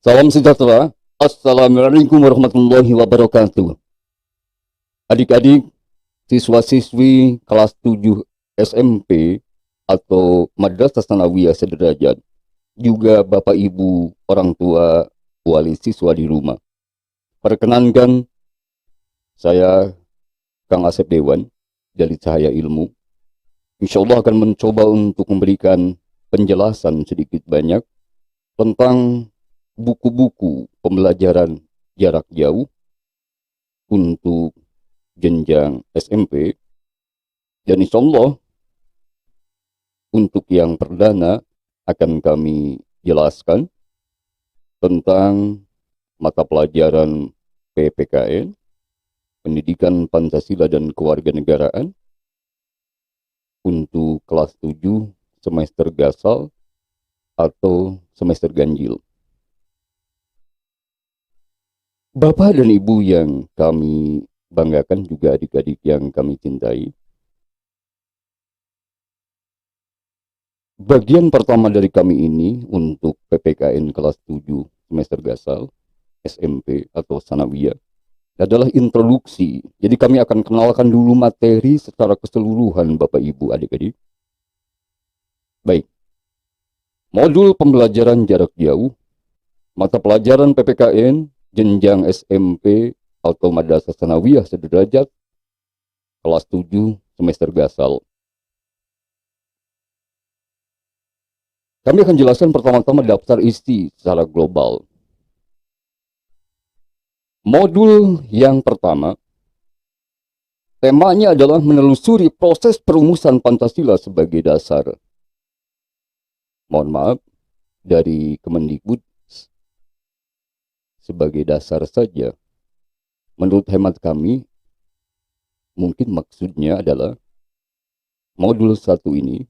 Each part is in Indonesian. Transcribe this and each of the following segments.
Salam sejahtera. Assalamualaikum warahmatullahi wabarakatuh. Adik-adik, siswa-siswi kelas 7 SMP atau Madrasah Sanawiyah Sederajat, juga Bapak Ibu orang tua wali siswa di rumah. Perkenankan, saya Kang Asep Dewan dari Cahaya Ilmu. Insya Allah akan mencoba untuk memberikan penjelasan sedikit banyak tentang buku-buku pembelajaran jarak jauh untuk jenjang SMP, dan insya Allah untuk yang perdana akan kami jelaskan tentang mata pelajaran PPKN, Pendidikan Pancasila dan Kewarganegaraan, untuk kelas 7 semester gasal atau semester ganjil. Bapak dan Ibu yang kami banggakan, juga adik-adik yang kami cintai, bagian pertama dari kami ini untuk PPKN kelas 7 semester gasal SMP atau Sanawiyah adalah introduksi. Jadi kami akan kenalkan dulu materi secara keseluruhan Bapak Ibu adik-adik. Baik, modul pembelajaran jarak jauh, mata pelajaran PPKN, jenjang SMP atau Madrasah Sanawiyah Sederajat, kelas 7 semester gasal. Kami akan jelaskan pertama-tama daftar isi secara global. Modul yang pertama, temanya adalah menelusuri proses perumusan Pancasila sebagai dasar. Mohon maaf, dari Kemendikbud sebagai dasar saja. Menurut hemat kami, mungkin maksudnya adalah modul 1 ini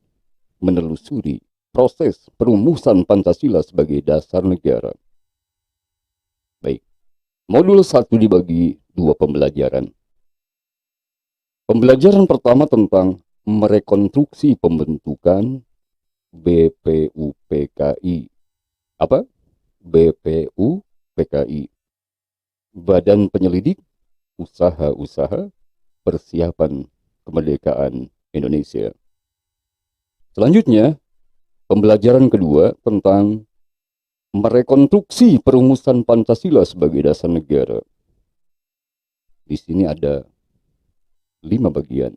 menelusuri proses perumusan Pancasila sebagai dasar negara. Baik, modul 1 dibagi 2 pembelajaran. Pembelajaran pertama tentang merekonstruksi pembentukan BPUPKI. Apa? BPUPKI. Badan Penyelidik Usaha-Usaha Persiapan Kemerdekaan Indonesia. Selanjutnya, pembelajaran kedua tentang merekonstruksi perumusan Pancasila sebagai dasar negara. Di sini ada 5 bagian.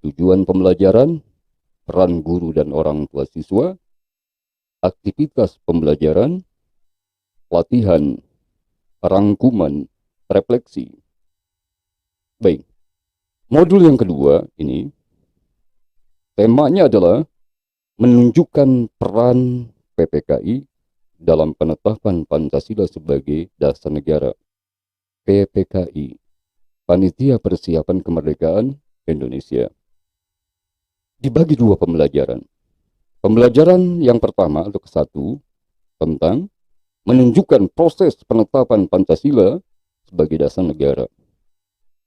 Tujuan pembelajaran, peran guru dan orang tua siswa, aktivitas pembelajaran, latihan, rangkuman, refleksi. Baik, modul yang kedua ini, temanya adalah menunjukkan peran PPKI dalam penetapan Pancasila sebagai dasar negara. PPKI, Panitia Persiapan Kemerdekaan Indonesia. Dibagi 2 pembelajaran. Pembelajaran yang pertama atau ke-1 tentang menunjukkan proses penetapan Pancasila sebagai dasar negara.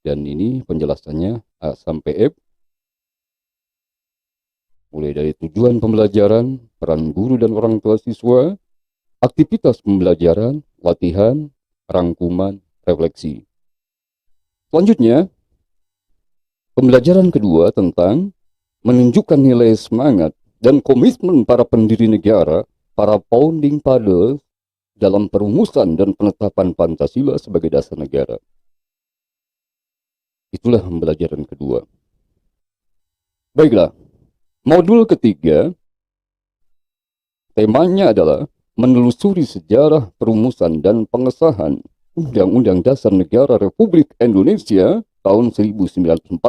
Dan ini penjelasannya A sampai F. Mulai dari tujuan pembelajaran, peran guru dan orang tua siswa, aktivitas pembelajaran, latihan, rangkuman, refleksi. Selanjutnya, pembelajaran kedua tentang menunjukkan nilai semangat dan komitmen para pendiri negara, para founding fathers dalam perumusan dan penetapan Pancasila sebagai dasar negara. Itulah pembelajaran kedua. Baiklah, modul ketiga, temanya adalah menelusuri sejarah perumusan dan pengesahan Undang-Undang Dasar Negara Republik Indonesia tahun 1945.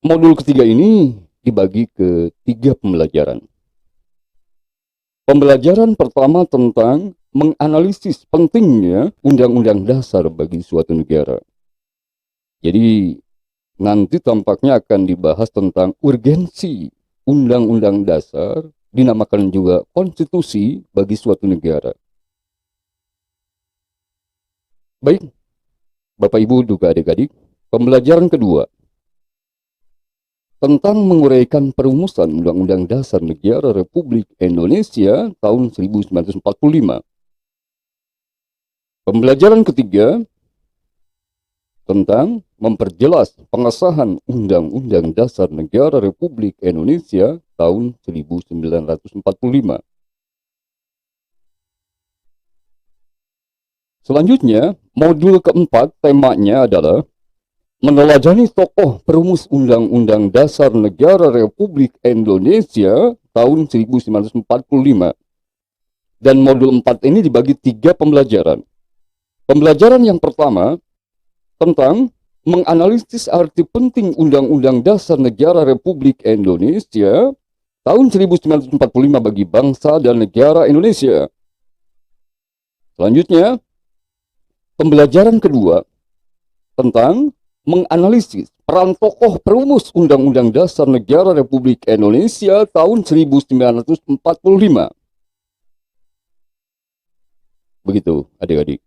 Modul ketiga ini dibagi ke 3 pembelajaran. Pembelajaran pertama tentang menganalisis pentingnya Undang-Undang Dasar bagi suatu negara. Jadi nanti tampaknya akan dibahas tentang urgensi Undang-Undang Dasar, dinamakan juga konstitusi bagi suatu negara. Baik, Bapak Ibu juga adik-adik, pembelajaran kedua, tentang menguraikan perumusan Undang-Undang Dasar Negara Republik Indonesia tahun 1945. Pembelajaran ketiga tentang memperjelas pengesahan Undang-Undang Dasar Negara Republik Indonesia tahun 1945. Selanjutnya, modul keempat temanya adalah meneladani tokoh perumus Undang-Undang Dasar Negara Republik Indonesia tahun 1945. Dan modul 4 ini dibagi 3 pembelajaran. Pembelajaran yang pertama tentang menganalisis arti penting Undang-Undang Dasar Negara Republik Indonesia tahun 1945 bagi bangsa dan negara Indonesia. Selanjutnya, pembelajaran kedua tentang menganalisis peran tokoh perumus Undang-Undang Dasar Negara Republik Indonesia tahun 1945. Begitu, adik-adik.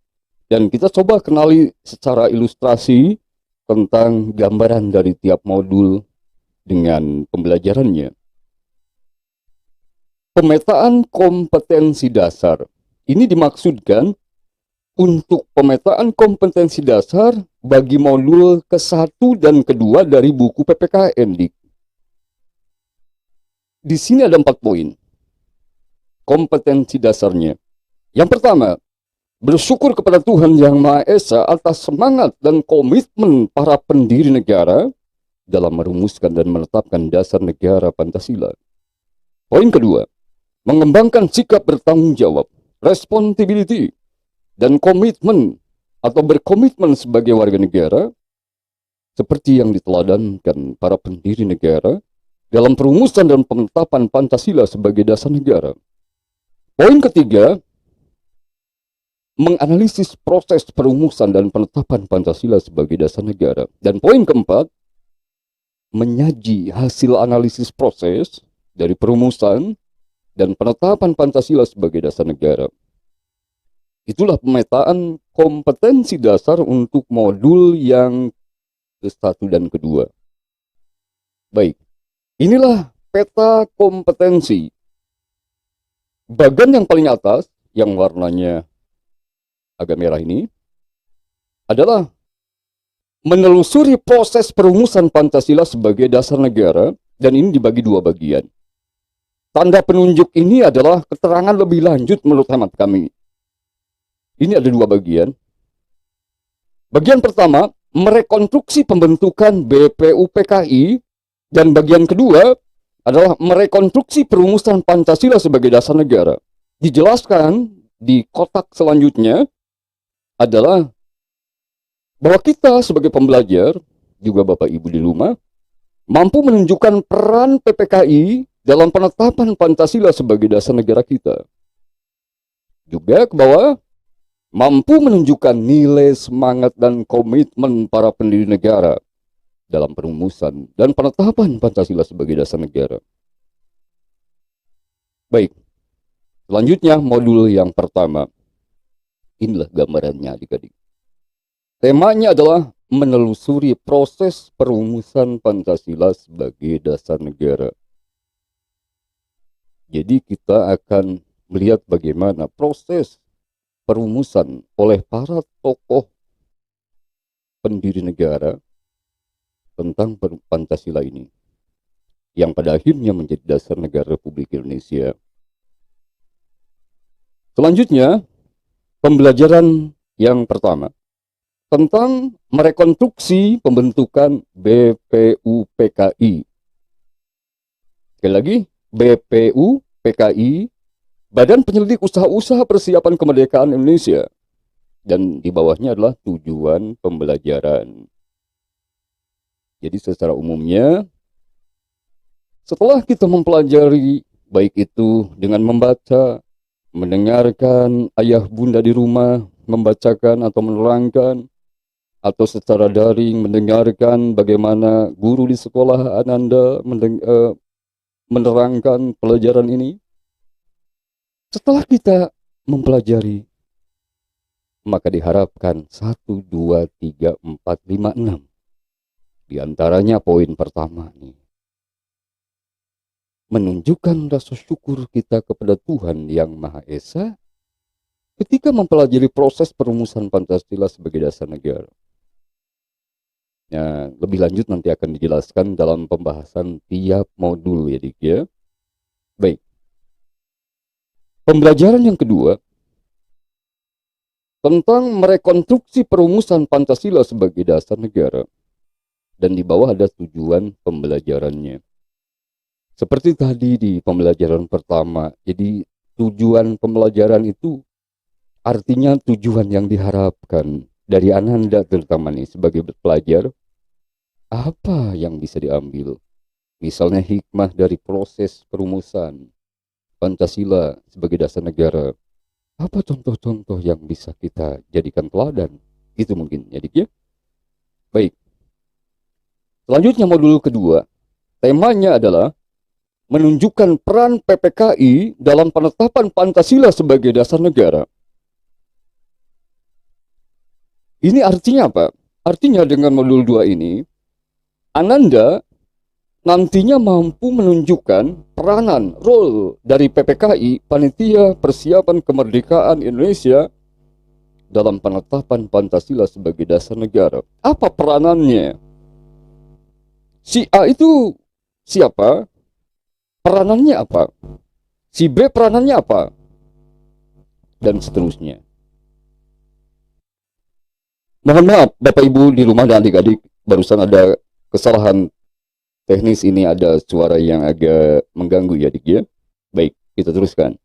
Dan kita coba kenali secara ilustrasi tentang gambaran dari tiap modul dengan pembelajarannya. Pemetaan kompetensi dasar. Ini dimaksudkan untuk pemetaan kompetensi dasar bagi modul ke-1 dan ke-2 dari buku PPKN. Di sini ada 4 poin kompetensi dasarnya. Yang pertama, bersyukur kepada Tuhan Yang Maha Esa atas semangat dan komitmen para pendiri negara dalam merumuskan dan menetapkan dasar negara Pancasila. Poin kedua, mengembangkan sikap bertanggung jawab, responsibility, dan komitmen atau berkomitmen sebagai warga negara seperti yang diteladankan para pendiri negara dalam perumusan dan penetapan Pancasila sebagai dasar negara. Poin ketiga, menganalisis proses perumusan dan penetapan Pancasila sebagai dasar negara. Dan poin keempat, menyaji hasil analisis proses dari perumusan dan penetapan Pancasila sebagai dasar negara. Itulah pemetaan kompetensi dasar untuk modul yang ke-1 dan ke-2. Baik, inilah peta kompetensi. Bagian yang paling atas, yang warnanya agak merah ini, adalah menelusuri proses perumusan Pancasila sebagai dasar negara, dan ini dibagi 2 bagian. Tanda penunjuk ini adalah keterangan lebih lanjut menurut hemat kami. Ini ada 2 bagian. Bagian pertama, merekonstruksi pembentukan BPUPKI, dan bagian kedua adalah merekonstruksi perumusan Pancasila sebagai dasar negara. Dijelaskan di kotak selanjutnya adalah bahwa kita sebagai pembelajar, juga Bapak Ibu di rumah, mampu menunjukkan peran PPKI dalam penetapan Pancasila sebagai dasar negara kita. Juga ke bawah, mampu menunjukkan nilai semangat dan komitmen para pendiri negara dalam perumusan dan penetapan Pancasila sebagai dasar negara. Baik, selanjutnya modul yang pertama. Inilah gambarannya adik-adik. Temanya adalah menelusuri proses perumusan Pancasila sebagai dasar negara. Jadi kita akan melihat bagaimana proses perumusan oleh para tokoh pendiri negara tentang Pancasila ini, yang pada akhirnya menjadi dasar negara Republik Indonesia. Selanjutnya, pembelajaran yang pertama tentang merekonstruksi pembentukan BPUPKI. Sekali lagi, BPUPKI, Badan Penyelidik Usaha-Usaha Persiapan Kemerdekaan Indonesia. Dan di bawahnya adalah tujuan pembelajaran. Jadi secara umumnya, setelah kita mempelajari, baik itu dengan membaca, mendengarkan ayah bunda di rumah membacakan atau menerangkan, atau secara daring mendengarkan bagaimana guru di sekolah Ananda menerangkan pelajaran ini. Setelah kita mempelajari, maka diharapkan 1, 2, 3, 4, 5, 6. Di antaranya poin pertama nih, menunjukkan rasa syukur kita kepada Tuhan Yang Maha Esa ketika mempelajari proses perumusan Pancasila sebagai dasar negara. Ya, lebih lanjut nanti akan dijelaskan dalam pembahasan tiap modul ya Dik ya. Baik. Pembelajaran yang kedua tentang merekonstruksi perumusan Pancasila sebagai dasar negara. Dan di bawah ada tujuan pembelajarannya. Seperti tadi di pembelajaran pertama, jadi tujuan pembelajaran itu artinya tujuan yang diharapkan dari Ananda terutama nih sebagai pelajar, apa yang bisa diambil? Misalnya hikmah dari proses perumusan Pancasila sebagai dasar negara. Apa contoh-contoh yang bisa kita jadikan teladan? Itu mungkin ya Dik ya. Baik. Selanjutnya modul kedua, temanya adalah menunjukkan peran PPKI dalam penetapan Pancasila sebagai dasar negara. Ini artinya apa? Artinya dengan modul 2 ini, Ananda nantinya mampu menunjukkan peranan, role dari PPKI, Panitia Persiapan Kemerdekaan Indonesia, dalam penetapan Pancasila sebagai dasar negara. Apa peranannya? Si A itu siapa? Peranannya apa? Si B peranannya apa? Dan seterusnya. Mohon maaf Bapak Ibu di rumah dan adik-adik, barusan ada kesalahan teknis, ini ada suara yang agak mengganggu ya Dik ya. Baik, kita teruskan.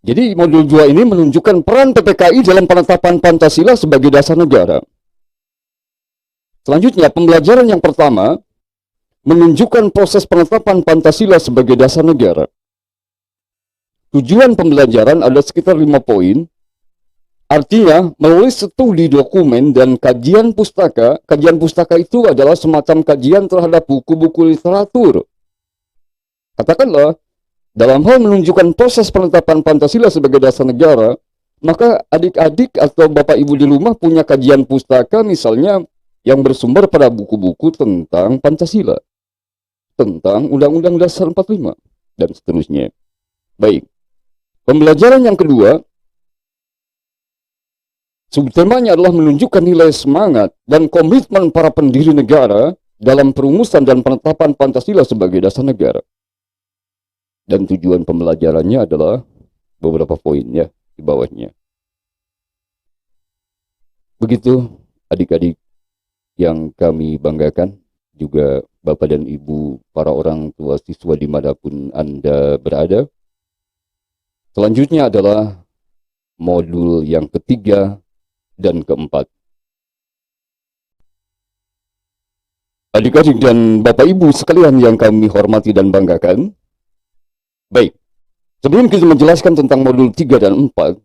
Jadi modul 2 ini menunjukkan peran PPKI dalam penetapan Pancasila sebagai dasar negara. Selanjutnya pembelajaran yang pertama menunjukkan proses penetapan Pancasila sebagai dasar negara. Tujuan pembelajaran ada sekitar 5 poin. Artinya, melalui studi dokumen dan kajian pustaka itu adalah semacam kajian terhadap buku-buku literatur. Katakanlah, dalam hal menunjukkan proses penetapan Pancasila sebagai dasar negara, maka adik-adik atau Bapak Ibu di rumah punya kajian pustaka misalnya yang bersumber pada buku-buku tentang Pancasila, tentang Undang-Undang Dasar 45, dan seterusnya. Baik, pembelajaran yang kedua, subtemanya adalah menunjukkan nilai semangat dan komitmen para pendiri negara dalam perumusan dan penetapan Pancasila sebagai dasar negara. Dan tujuan pembelajarannya adalah beberapa poin ya di bawahnya. Begitu adik-adik yang kami banggakan, juga Bapak dan Ibu para orang tua siswa dimanapun Anda berada. Selanjutnya adalah modul yang ketiga dan keempat. Adik-adik dan Bapak Ibu sekalian yang kami hormati dan banggakan. Baik, sebelum kita menjelaskan tentang modul 3 dan 4,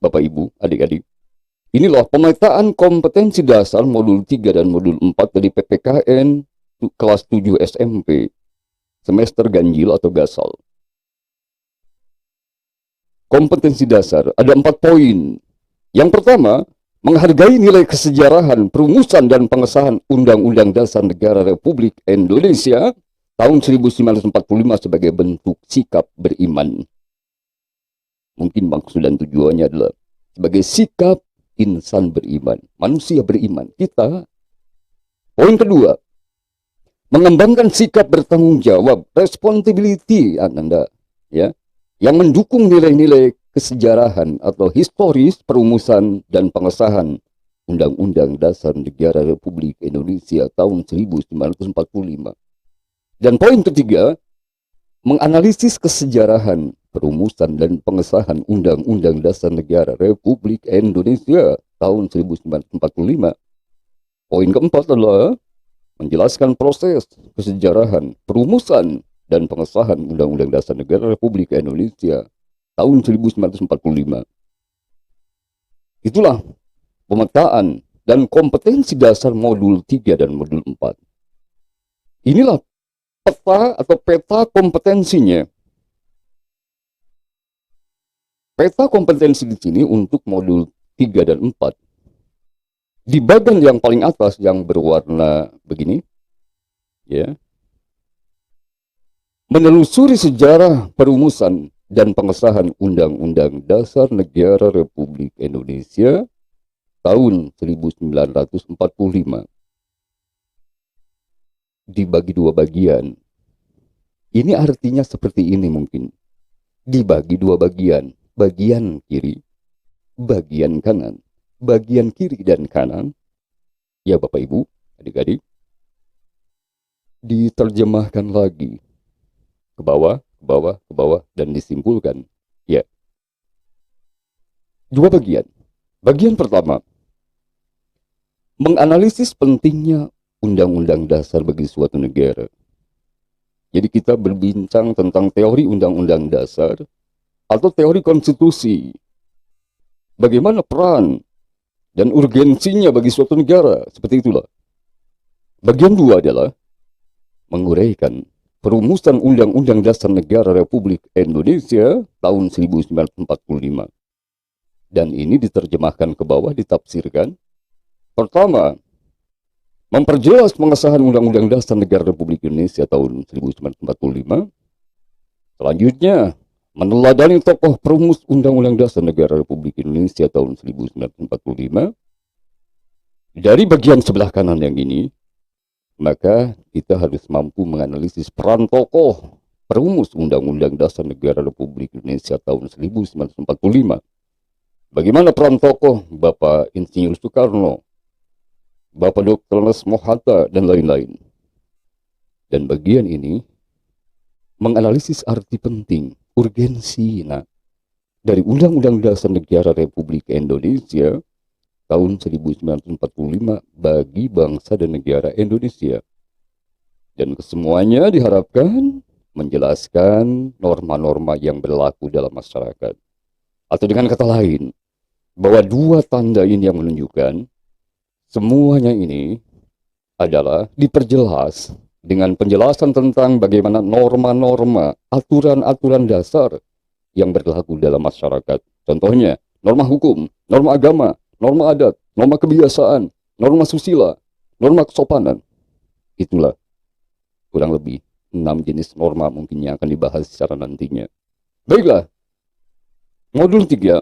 Bapak Ibu, adik-adik, inilah pemetaan kompetensi dasar modul 3 dan modul 4 dari PPKN kelas 7 SMP, semester ganjil atau gasal. Kompetensi dasar ada 4 poin. Yang pertama, menghargai nilai kesejarahan perumusan dan pengesahan Undang-Undang Dasar Negara Republik Indonesia tahun 1945 sebagai bentuk sikap beriman. Mungkin maksud dan tujuannya adalah sebagai sikap insan beriman, manusia beriman. Kita. Poin kedua, mengembangkan sikap bertanggung jawab, responsibility Anda, ya, yang mendukung nilai-nilai kesejarahan atau historis perumusan dan pengesahan Undang-Undang Dasar Negara Republik Indonesia tahun 1945. Dan poin ketiga, menganalisis kesejarahan perumusan dan pengesahan Undang-Undang Dasar Negara Republik Indonesia tahun 1945. Poin keempat adalah menjelaskan proses kesejarahan perumusan dan pengesahan Undang-Undang Dasar Negara Republik Indonesia tahun 1945. Itulah pemetaan dan kompetensi dasar modul 3 dan modul 4. Inilah peta atau peta kompetensinya. Peta kompetensi di sini untuk modul 3 dan 4. Di bagian yang paling atas yang berwarna begini, ya, menelusuri sejarah perumusan dan pengesahan Undang-Undang Dasar Negara Republik Indonesia tahun 1945 dibagi dua bagian. Ini artinya seperti ini mungkin. Dibagi dua bagian. Bagian kiri, bagian kanan. Bagian kiri dan kanan, ya Bapak Ibu, adik-adik, diterjemahkan lagi ke bawah, ke bawah, ke bawah, dan disimpulkan. Ya, dua bagian. Bagian pertama, menganalisis pentingnya Undang-Undang Dasar bagi suatu negara. Jadi kita berbincang tentang teori Undang-Undang Dasar atau teori konstitusi. Bagaimana peran dan urgensinya bagi suatu negara. Seperti itulah. Bagian dua adalah menguraikan perumusan Undang-Undang Dasar Negara Republik Indonesia tahun 1945. Dan ini diterjemahkan ke bawah, ditafsirkan. Pertama, memperjelas pengesahan Undang-Undang Dasar Negara Republik Indonesia tahun 1945. Selanjutnya, meneladani tokoh perumus Undang-Undang Dasar Negara Republik Indonesia tahun 1945. Dari bagian sebelah kanan yang ini, maka kita harus mampu menganalisis peran tokoh perumus Undang-Undang Dasar Negara Republik Indonesia tahun 1945. Bagaimana peran tokoh Bapak Insinyur Soekarno, Bapak Dr. Ansuarno Hatta, dan lain-lain. Dan bagian ini menganalisis arti penting, urgensi dari Undang-Undang Dasar Negara Republik Indonesia tahun 1945 bagi bangsa dan negara Indonesia. Dan kesemuanya diharapkan menjelaskan norma-norma yang berlaku dalam masyarakat. Atau dengan kata lain, bahwa dua tanda ini yang menunjukkan semuanya ini adalah diperjelas dengan penjelasan tentang bagaimana norma-norma, aturan-aturan dasar yang berlaku dalam masyarakat. Contohnya, norma hukum, norma agama, norma adat, norma kebiasaan, norma susila, norma kesopanan. Itulah kurang lebih 6 jenis norma mungkin yang akan dibahas secara nantinya. Baiklah, modul 3,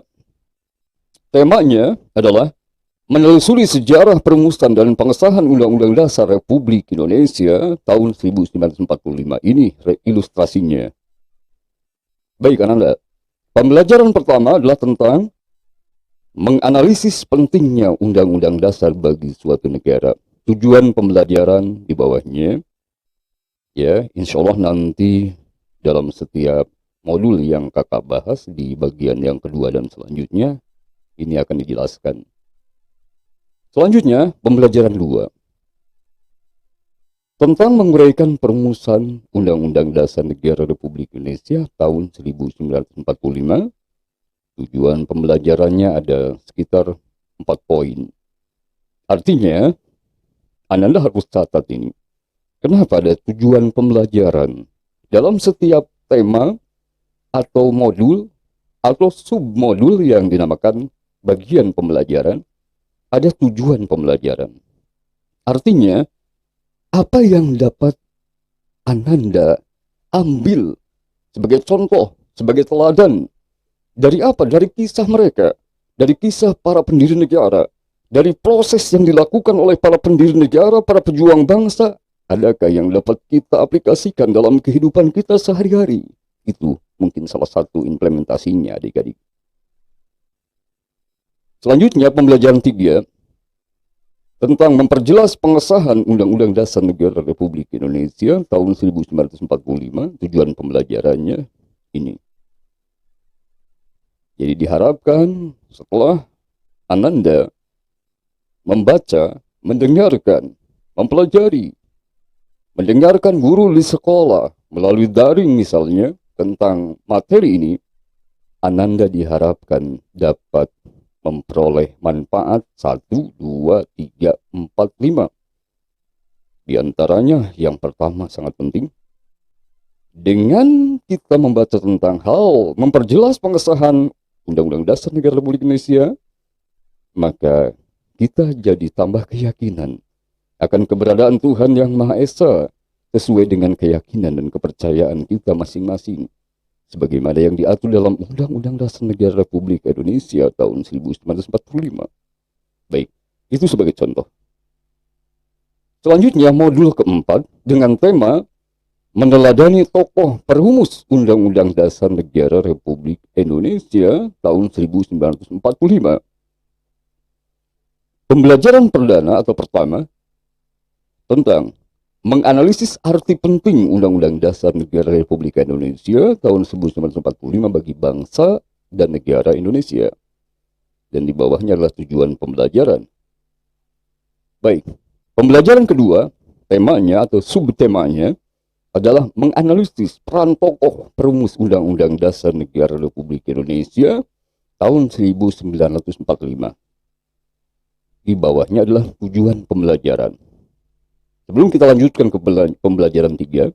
temanya adalah menelusuri sejarah perumusan dan pengesahan Undang-Undang Dasar Republik Indonesia tahun 1945. Ini ilustrasinya. Baik, anak-anak. Pembelajaran pertama adalah tentang menganalisis pentingnya Undang-Undang Dasar bagi suatu negara. Tujuan pembelajaran di bawahnya, ya, insya Allah nanti dalam setiap modul yang kakak bahas di bagian yang kedua dan selanjutnya, ini akan dijelaskan. Selanjutnya, pembelajaran 2 tentang menguraikan perumusan Undang-Undang Dasar Negara Republik Indonesia tahun 1945. Tujuan pembelajarannya ada sekitar 4 poin. Artinya, Anda harus catat ini. Kenapa ada tujuan pembelajaran? Dalam setiap tema atau modul atau submodul yang dinamakan bagian pembelajaran, ada tujuan pembelajaran. Artinya, apa yang dapat Ananda ambil sebagai contoh, sebagai teladan, dari apa? Dari kisah mereka, dari kisah para pendiri negara, dari proses yang dilakukan oleh para pendiri negara, para pejuang bangsa, adakah yang dapat kita aplikasikan dalam kehidupan kita sehari-hari? Itu mungkin salah satu implementasinya, adik-adik. Selanjutnya, pembelajaran 3 tentang memperjelas pengesahan Undang-Undang Dasar Negara Republik Indonesia tahun 1945. Tujuan pembelajarannya ini. Jadi diharapkan setelah Ananda membaca, mendengarkan, mempelajari, mendengarkan guru di sekolah melalui daring misalnya tentang materi ini, Ananda diharapkan dapat memperoleh manfaat 1, 2, 3, 4, 5. Di antaranya yang pertama sangat penting. Dengan kita membaca tentang hal memperjelas pengesahan Undang-Undang Dasar Negara Republik Indonesia, maka kita jadi tambah keyakinan akan keberadaan Tuhan Yang Maha Esa, sesuai dengan keyakinan dan kepercayaan kita masing-masing, sebagaimana yang diatur dalam Undang-Undang Dasar Negara Republik Indonesia tahun 1945. Baik, itu sebagai contoh. Selanjutnya, modul keempat dengan tema meneladani tokoh perumus Undang-Undang Dasar Negara Republik Indonesia tahun 1945. Pembelajaran perdana atau pertama tentang menganalisis arti penting Undang-Undang Dasar Negara Republik Indonesia tahun 1945 bagi bangsa dan negara Indonesia. Dan di bawahnya adalah tujuan pembelajaran. Baik, pembelajaran kedua, temanya atau subtemanya adalah menganalisis peran tokoh perumus Undang-Undang Dasar Negara Republik Indonesia tahun 1945. Di bawahnya adalah tujuan pembelajaran. Sebelum kita lanjutkan ke pembelajaran 3,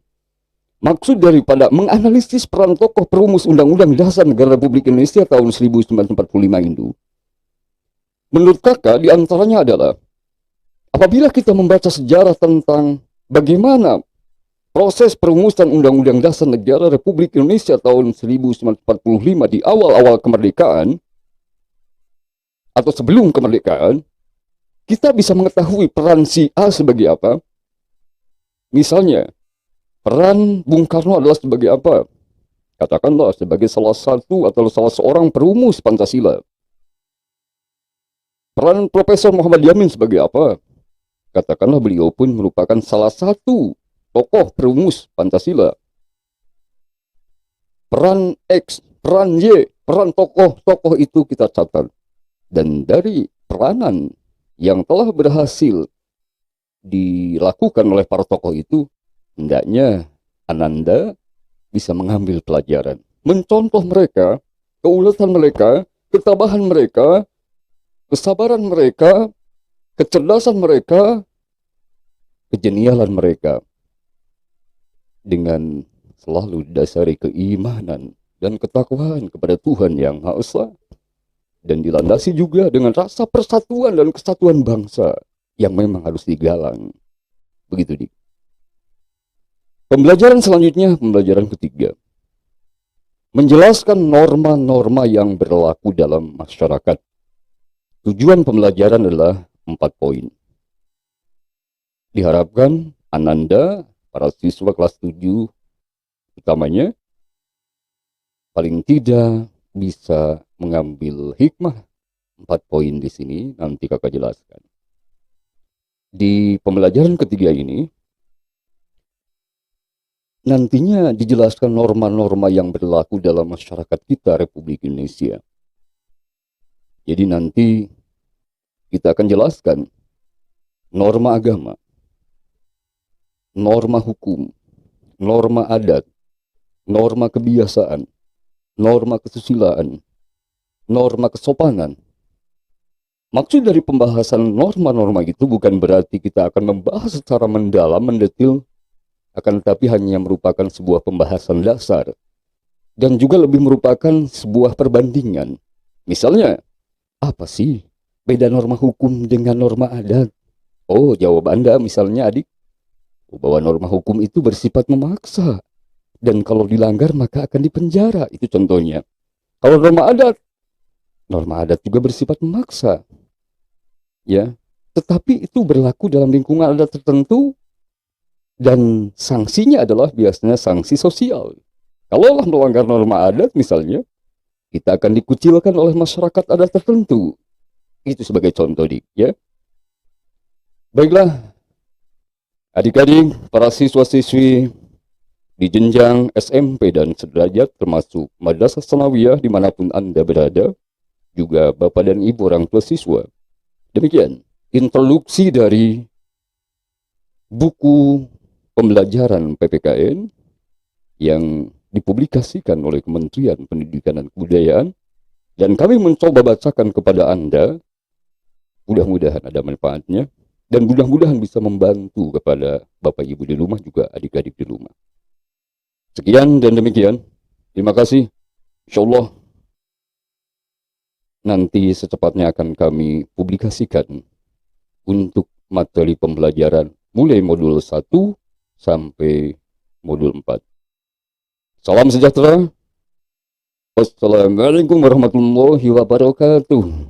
maksud daripada menganalisis peran tokoh perumus Undang-Undang Dasar Negara Republik Indonesia tahun 1945 itu, menurut kakak diantaranya adalah apabila kita membaca sejarah tentang bagaimana proses perumusan Undang-Undang Dasar Negara Republik Indonesia tahun 1945 di awal-awal kemerdekaan atau sebelum kemerdekaan, kita bisa mengetahui peran si A sebagai apa. Misalnya, peran Bung Karno adalah sebagai apa? Katakanlah sebagai salah satu atau salah seorang perumus Pancasila. Peran Profesor Muhammad Yamin sebagai apa? Katakanlah beliau pun merupakan salah satu tokoh perumus Pancasila. Peran X, peran Y, peran tokoh-tokoh itu kita catat. Dan dari peranan yang telah berhasil dilakukan oleh para tokoh itu, hendaknya Ananda bisa mengambil pelajaran, mencontoh mereka, keuletan mereka, ketabahan mereka, kesabaran mereka, kecerdasan mereka, kejenialan mereka, dengan selalu didasari keimanan dan ketakwaan kepada Tuhan Yang Maha Esa, dan dilandasi juga dengan rasa persatuan dan kesatuan bangsa yang memang harus digalang. Begitu, Dik. Pembelajaran selanjutnya, pembelajaran ketiga, menjelaskan norma-norma yang berlaku dalam masyarakat. Tujuan pembelajaran adalah 4 poin. Diharapkan Ananda, para siswa kelas 7 utamanya, paling tidak bisa mengambil hikmah 4 poin di sini, nanti kakak jelaskan. Di pembelajaran ketiga ini, nantinya dijelaskan norma-norma yang berlaku dalam masyarakat kita Republik Indonesia. Jadi nanti kita akan jelaskan norma agama, norma hukum, norma adat, norma kebiasaan, norma kesusilaan, norma kesopanan. Maksud dari pembahasan norma-norma itu bukan berarti kita akan membahas secara mendalam, mendetil, akan tetapi hanya merupakan sebuah pembahasan dasar dan juga lebih merupakan sebuah perbandingan. Misalnya, apa sih beda norma hukum dengan norma adat? Oh, jawab Anda misalnya adik, bahwa norma hukum itu bersifat memaksa dan kalau dilanggar maka akan dipenjara. Itu contohnya. Kalau norma adat juga bersifat memaksa. Ya, tetapi itu berlaku dalam lingkungan adat tertentu dan sanksinya adalah biasanya sanksi sosial. Kalau melanggar norma adat misalnya, kita akan dikucilkan oleh masyarakat adat tertentu. Itu sebagai contoh, Dik, ya. Baiklah, adik-adik, para siswa-siswi di jenjang SMP dan sederajat termasuk Madrasah Tsanawiyah dimanapun Anda berada, juga Bapak dan Ibu orang tua siswa. Demikian introduksi dari buku pembelajaran PPKN yang dipublikasikan oleh Kementerian Pendidikan dan Kebudayaan, dan kami mencoba bacakan kepada Anda. Mudah-mudahan ada manfaatnya dan mudah-mudahan bisa membantu kepada Bapak Ibu di rumah juga adik-adik di rumah. Sekian dan demikian. Terima kasih. Insyaallah nanti secepatnya akan kami publikasikan untuk materi pembelajaran mulai modul 1 sampai modul 4. Salam sejahtera. Wassalamualaikum warahmatullahi wabarakatuh.